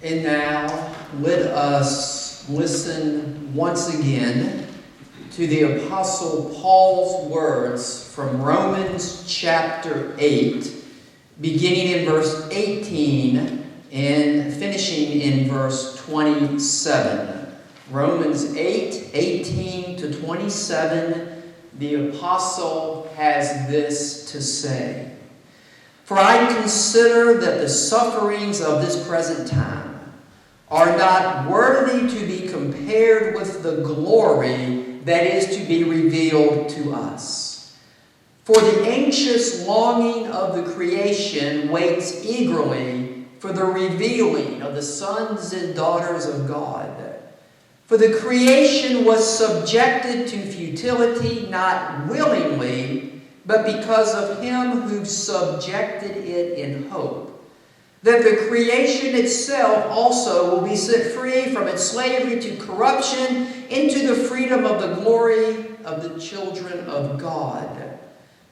And now, let us listen once again to the Apostle Paul's words from Romans chapter 8, beginning in verse 18 and finishing in verse 27. Romans 8, 18 to 27, the Apostle has this to say. For I consider that the sufferings of this present time are not worthy to be compared with the glory that is to be revealed to us. For the anxious longing of the creation waits eagerly for the revealing of the sons and daughters of God. For the creation was subjected to futility, not willingly, but because of him who subjected it in hope, that the creation itself also will be set free from its slavery to corruption into the freedom of the glory of the children of God.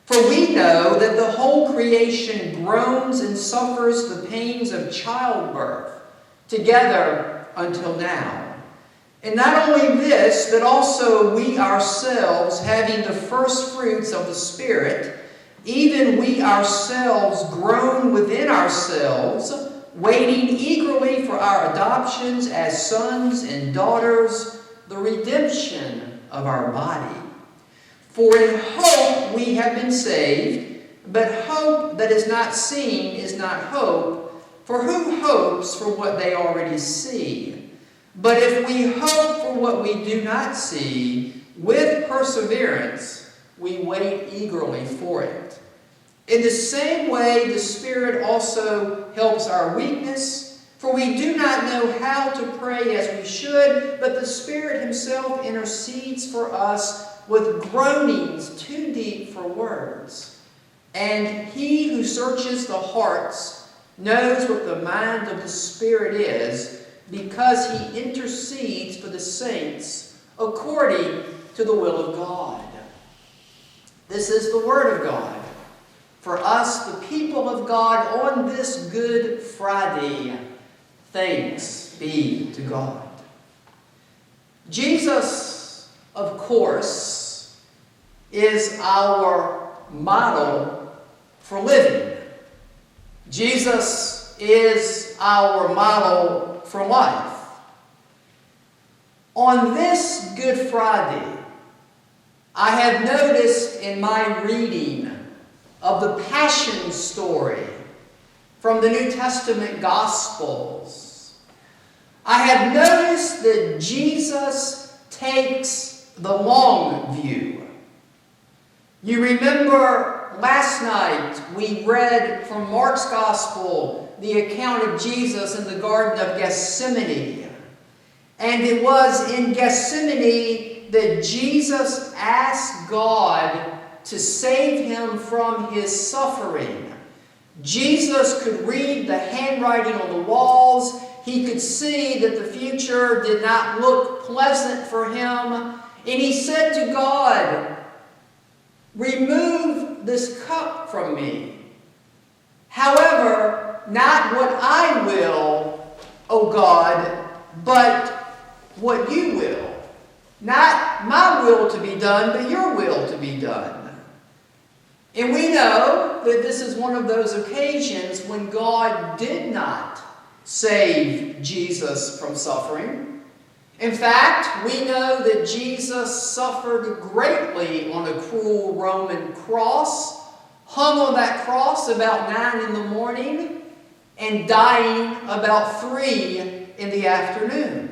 For we know that the whole creation groans and suffers the pains of childbirth together until now. And not only this, but also we ourselves, having the first fruits of the Spirit, even we ourselves groan within ourselves, waiting eagerly for our adoptions as sons and daughters, the redemption of our body. For in hope we have been saved, but hope that is not seen is not hope, for who hopes for what they already see? But if we hope for what we do not see, with perseverance we wait eagerly for it. In the same way, the Spirit also helps our weakness, for we do not know how to pray as we should, but the Spirit himself intercedes for us with groanings too deep for words. And he who searches the hearts knows what the mind of the Spirit is, because he intercedes for the saints according to the will of God. This is the Word of God for us, the people of God, on this Good Friday. Thanks be to God. Jesus, of course, is our model for living. Jesus is our model for life. On this Good Friday, I have noticed in my reading of the Passion story from the New Testament Gospels, I have noticed that Jesus takes the long view. You remember last night we read from Mark's Gospel the account of Jesus in the Garden of Gethsemane. And it was in Gethsemane that Jesus asked God to save him from his suffering. Jesus could read the handwriting on the walls. He could see that the future did not look pleasant for him. And he said to God, "Remove this cup from me. However, not what I will, O God, but what you will. Not my will to be done, but your will to be done." And we know that this is one of those occasions when God did not save Jesus from suffering. In fact, we know that Jesus suffered greatly on a cruel Roman cross, hung on that cross about 9 in the morning, and dying about 3 in the afternoon.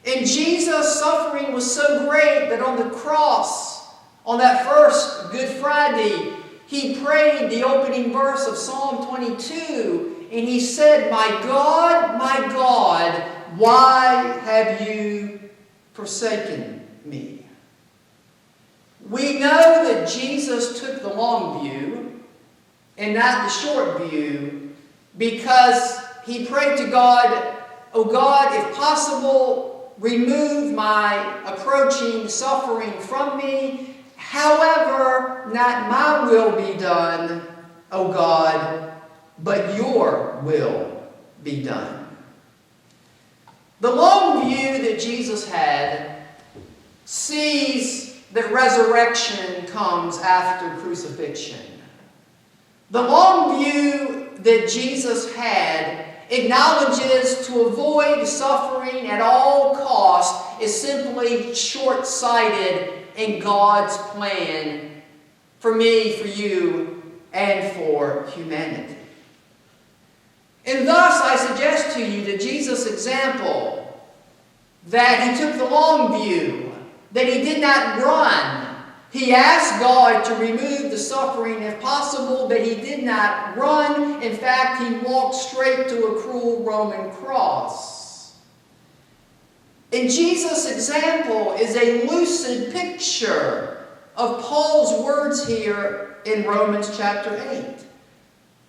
And Jesus' suffering was so great that on the cross, on that first Good Friday, he prayed the opening verse of Psalm 22, and he said, my God, why have you forsaken me?" We know that Jesus took the long view and not the short view, because he prayed to God, "Oh God, if possible, remove my approaching suffering from me. However, not my will be done, O God, but your will be done." The long view that Jesus had sees that resurrection comes after crucifixion. The long view that Jesus had acknowledges to avoid suffering at all costs is simply short-sighted in God's plan for me, for you, and for humanity. And thus I suggest to you that Jesus' example, that he took the long view, that he did not run. He asked God to remove the suffering if possible, but he did not run. In fact, he walked straight to a cruel Roman cross. And Jesus' example is a lucid picture of Paul's words here in Romans chapter 8.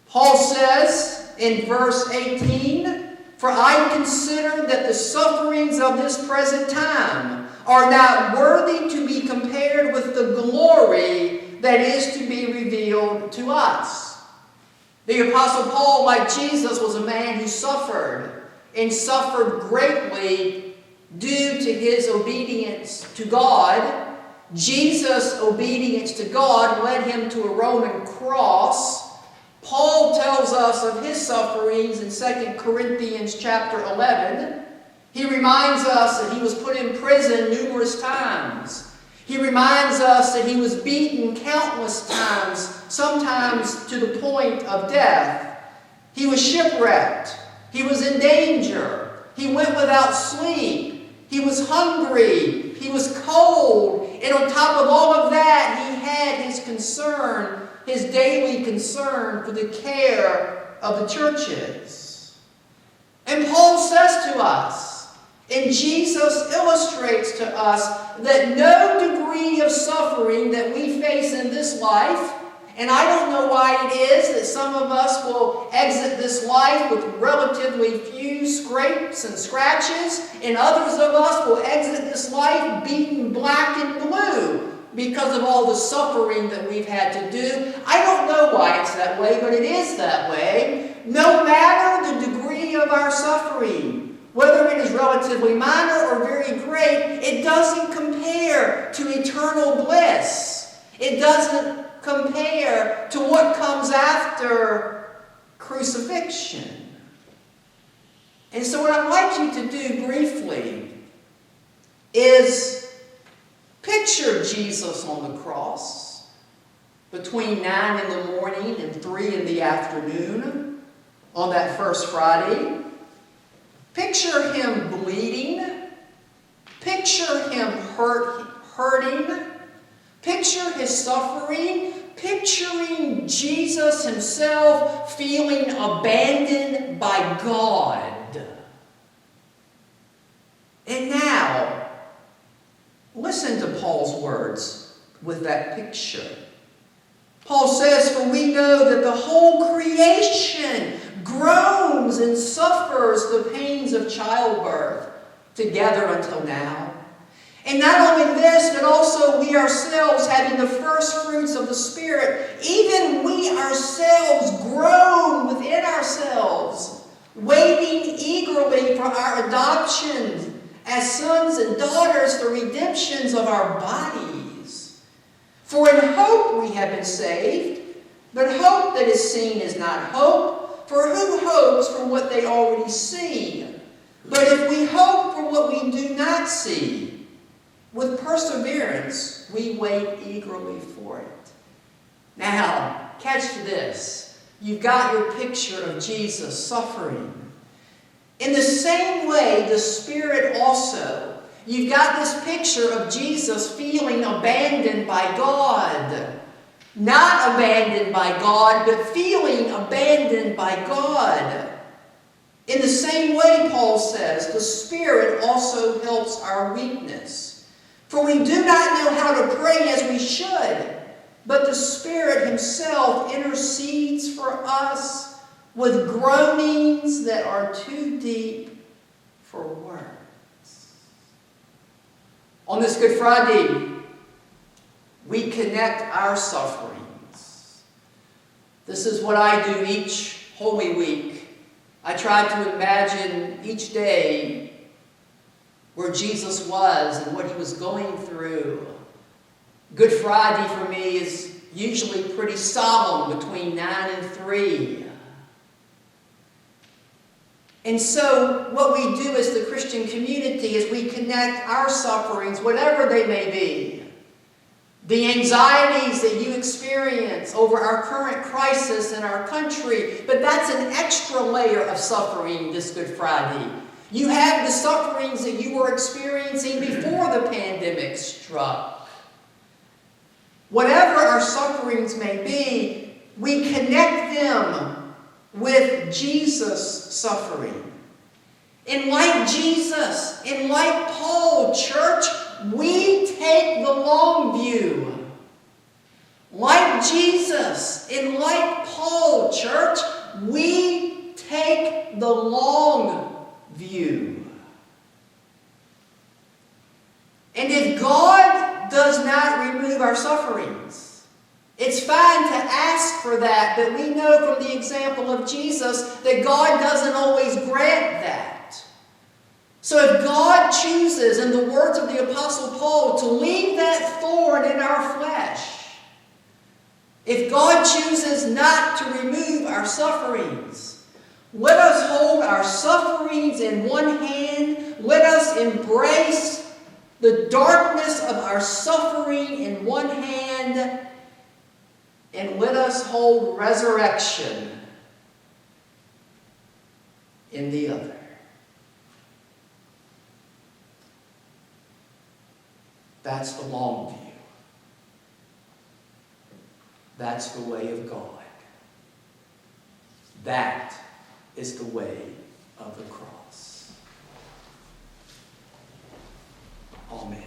Paul says in verse 18, "For I consider that the sufferings of this present time are not worthy to be compared with the glory that is to be revealed to us." The Apostle Paul, like Jesus, was a man who suffered, and suffered greatly due to his obedience to God. Jesus' obedience to God led him to a Roman cross. Paul tells us of his sufferings in 2 Corinthians chapter 11. He reminds us that he was put in prison numerous times. He reminds us that he was beaten countless times, sometimes to the point of death. He was shipwrecked. He was in danger. He went without sleep. He was hungry. He was cold. And on top of all of that, he had his concern, his daily concern for the care of the churches. And Paul says to us, and Jesus illustrates to us, that no degree of suffering that we face in this life, and I don't know why it is that some of us will exit this life with relatively few scrapes and scratches, and others of us will exit this life beaten black and blue because of all the suffering that we've had to do. I don't know why it's that way, but it is that way. No matter the degree of our suffering, whether it is relatively minor or very great, it doesn't compare to eternal bliss. It doesn't compare to what comes after crucifixion. And so what I'd like you to do briefly is picture Jesus on the cross between 9 in the morning and 3 in the afternoon on that first Friday. Picture him bleeding. Picture him hurting. Picture his suffering. Picturing Jesus himself feeling abandoned by God. And now, listen to Paul's words with that picture. Paul says, "For we know that the whole creation groans and suffers the pains of childbirth together until now. And not only this, but also we ourselves, having the first fruits of the Spirit, even we ourselves groan within ourselves, waiting eagerly for our adoption as sons and daughters, the redemptions of our bodies. For in hope we have been saved, but hope that is seen is not hope. For who hopes for what they already see? But if we hope for what we do not see, with perseverance we wait eagerly for it." Now, catch this. You've got your picture of Jesus suffering. In the same way, the Spirit also. You've got this picture of Jesus feeling abandoned by God. Not abandoned by God, but feeling abandoned by God. In the same way, Paul says, the Spirit also helps our weakness. For we do not know how to pray as we should, but the Spirit himself intercedes for us with groanings that are too deep for words. On this Good Friday, we connect our sufferings. This is what I do each Holy Week. I try to imagine each day where Jesus was and what he was going through. Good Friday for me is usually pretty solemn, between 9 and 3. And so what we do as the Christian community is we connect our sufferings, whatever they may be, the anxieties that you experience over our current crisis in our country, but that's an extra layer of suffering this Good Friday. You have the sufferings that you were experiencing before the pandemic struck. Whatever our sufferings may be, we connect them with Jesus' suffering. And like Jesus, and like Paul, church, we take the long view. Like Jesus, and like Paul, church, we take the long view. And if God does not remove our sufferings, it's fine to ask for that, but we know from the example of Jesus that God doesn't always grant that. So if God chooses, in the words of the Apostle Paul, to leave that thorn in our flesh, if God chooses not to remove our sufferings, let us hold our sufferings in one hand. Let us embrace the darkness of our suffering in one hand, and let us hold resurrection in the other. That's the long view. That's the way of God. That is the way of the cross. Amen.